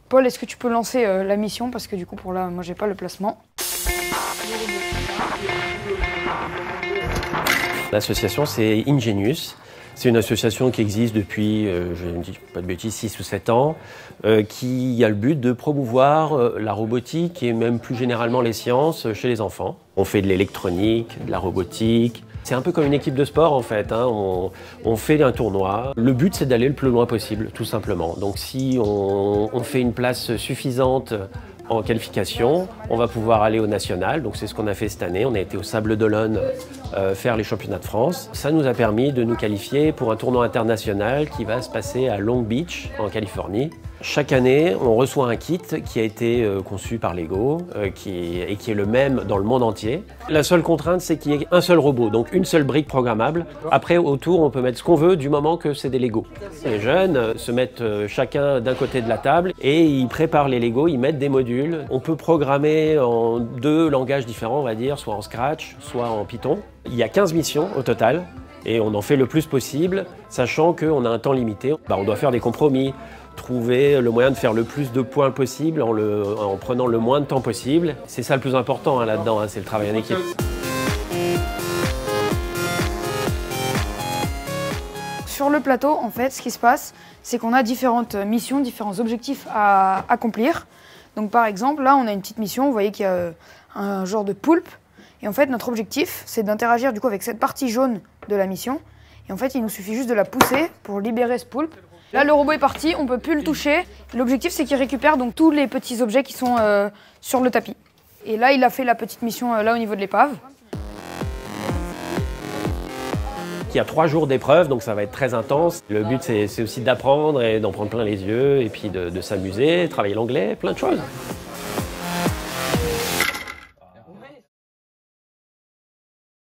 Paul, est-ce que tu peux lancer la mission? Parce que du coup, pour là, moi, j'ai pas le placement. L'association, c'est Ingenius. C'est une association qui existe depuis, je ne dis pas de bêtises, 6 ou 7 ans, qui a le but de promouvoir la robotique et même plus généralement les sciences chez les enfants. On fait de l'électronique, de la robotique. C'est un peu comme une équipe de sport en fait, hein. On fait un tournoi. Le but, c'est d'aller le plus loin possible, tout simplement. Donc si on fait une place suffisante en qualification, on va pouvoir aller au national, donc c'est ce qu'on a fait cette année. On a été au Sables d'Olonne faire les championnats de France. Ça nous a permis de nous qualifier pour un tournoi international qui va se passer à Long Beach, en Californie. Chaque année, on reçoit un kit qui a été conçu par Lego et qui est le même dans le monde entier. La seule contrainte, c'est qu'il y ait un seul robot, donc une seule brique programmable. Après, autour, on peut mettre ce qu'on veut du moment que c'est des Lego. Les jeunes se mettent chacun d'un côté de la table et ils préparent les Lego, ils mettent des modules. On peut programmer en 2 langages différents, on va dire, soit en Scratch, soit en Python. Il y a 15 missions au total. Et on en fait le plus possible, sachant qu'on a un temps limité. On doit faire des compromis, trouver le moyen de faire le plus de points possible en prenant le moins de temps possible. C'est ça le plus important là-dedans, c'est le travail en équipe. Sur le plateau, en fait, ce qui se passe, c'est qu'on a différentes missions, différents objectifs à accomplir. Donc par exemple, là, on a une petite mission, vous voyez qu'il y a un genre de poulpe. Et en fait, notre objectif, c'est d'interagir du coup avec cette partie jaune de la mission. Et en fait, il nous suffit juste de la pousser pour libérer ce poulpe. Là, le robot est parti, on ne peut plus le toucher. L'objectif, c'est qu'il récupère donc tous les petits objets qui sont sur le tapis. Et là, il a fait la petite mission là au niveau de l'épave. Il y a 3 jours d'épreuve, donc ça va être très intense. Le but, c'est aussi d'apprendre et d'en prendre plein les yeux, et puis de s'amuser, travailler l'anglais, plein de choses.